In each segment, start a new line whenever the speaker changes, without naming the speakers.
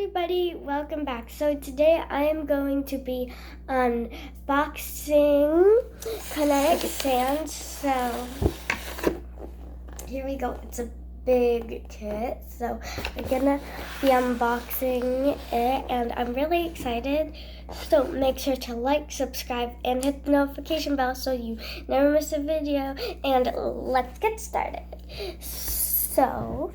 everybody, welcome back. So today I am going to be unboxing Kinetic Sand. So here we go. It's a big kit. So I'm gonna be unboxing it and I'm really excited. So make sure to like, subscribe, and hit the notification bell so you never miss a video. And let's get started. So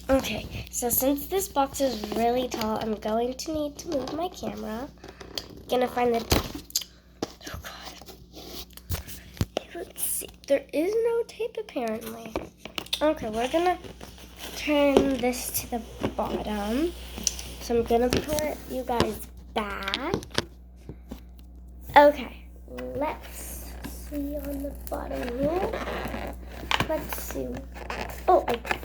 okay, so since this box is really tall, I'm going to need to move my camera. Gonna find the, oh God. Let's see, there is no tape apparently. Okay, we're gonna turn this to the bottom. So I'm gonna put you guys back. Okay, let's see on the bottom here. Let's see. Oh, okay.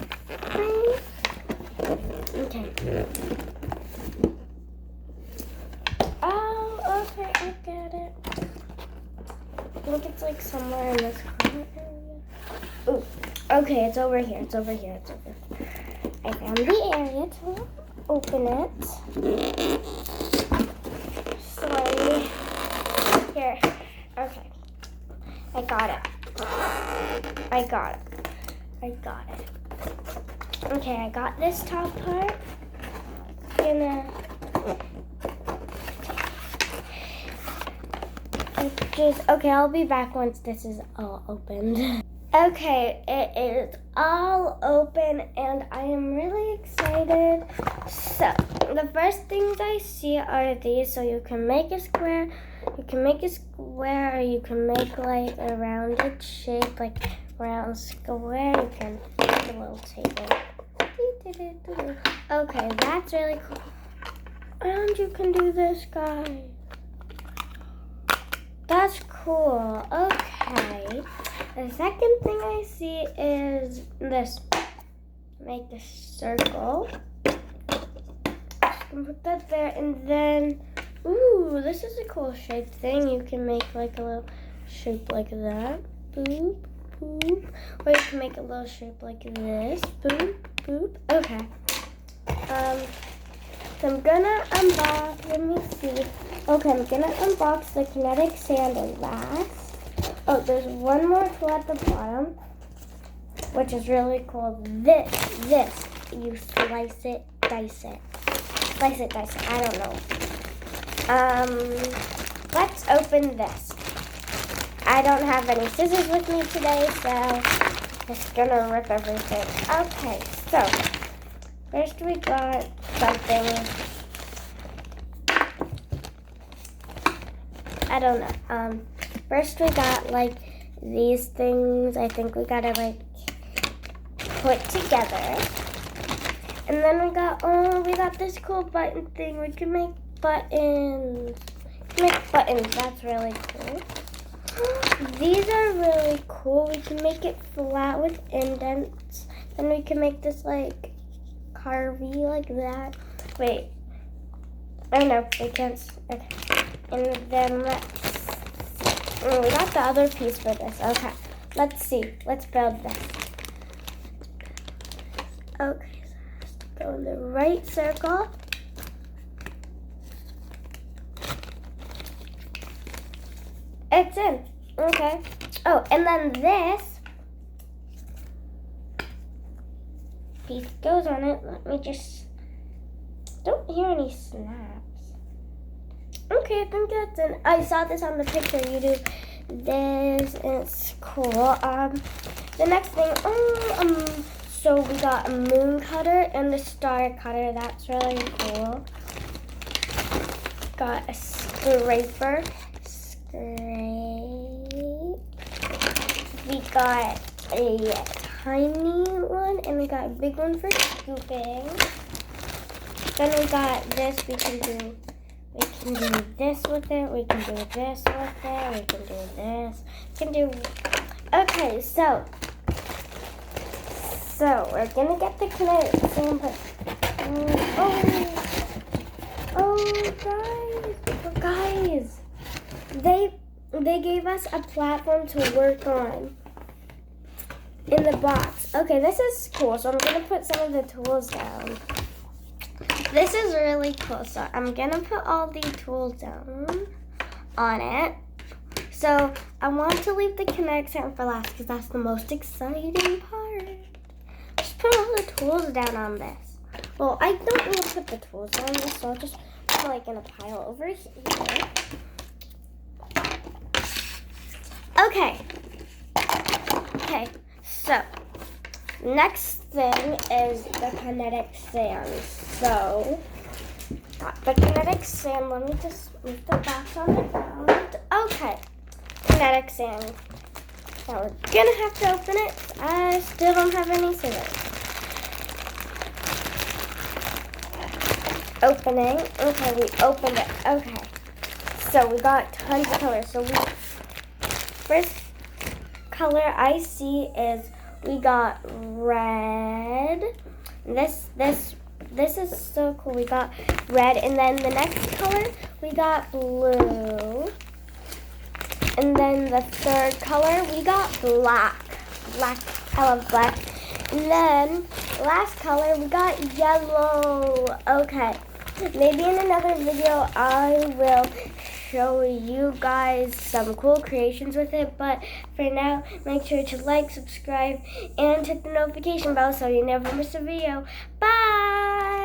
Oh, okay, I get it. I think it's like somewhere in this corner area. Oh, okay, it's over here. It's over here. It's over here. I found the area to open it. Slowly. Here. Okay. I got it. I got it. Okay, I got this top part. Okay, I'll be back once this is all opened. Okay, it is all open and I am really excited. So, the first things I see are these. So you can make a square, or you can make like a rounded shape, like round square. You can make a little table. Okay, that's really cool. And you can do this, guys. That's cool. Okay. The second thing I see is this. Make a circle. And put that there, and then, ooh, this is a cool shape thing. You can make like a little shape like that. Boop, boop. Or you can make a little shape like this. Boop, boop. Okay. So I'm gonna unbox, let me see. Okay, I'm gonna unbox the Kinetic Sand last. Oh, there's one more tool at the bottom, which is really cool. This, you slice it, dice it. Slice it, dice it, I don't know. Let's open this. I don't have any scissors with me today, so I'm just gonna rip everything. Okay, so first we got something, I don't know. First we got like these things. I think we gotta like put together. And then we got this cool button thing. We can make buttons. That's really cool. These are really cool. We can make it flat with indents. And we can make this like carvy like that. Wait. Oh no, we can't. Okay. And then we got the other piece for this. Okay. Let's see. Let's build this. Okay, so it has to go in the right circle. It's in. Okay. Oh, and then this piece goes on it. Let me just, don't hear any snaps. Okay, I think that's it. I saw this on the picture. You do this, and it's cool. The next thing, so we got a moon cutter and a star cutter. That's really cool. Got a scraper. We got a tiny one, and we got a big one for scooping. Then we got this. We can do this with it. We can do this with it. We can do this. We can do. Okay, so we're gonna get the Kinetic Sand. Guys, they gave us a platform to work on. in the box. Okay, this is cool. So I'm gonna put some of the tools down. This is really cool. So I'm gonna put all the tools down on it. So I want to leave the kinetic sand for last because that's the most exciting part. Just put all the tools down on this. Well, I don't need to put the tools on this, so I'll just put them like in a pile over here. Okay. Okay, so next thing is the kinetic sand. So the kinetic sand, let me just move the box on the ground. Okay, kinetic sand. Now we're gonna have to open it. I still don't have any scissors. Opening. Okay, we opened it. Okay. So we got tons of colors. So first color I see is we got red. This is so cool. We got red, and then the next color we got blue. And then the third color we got black. Black. I love black. And then last color we got yellow. Okay. Maybe in another video I will show you guys some cool creations with it. But for now, make sure to like, subscribe, and hit the notification bell so you never miss a video. Bye!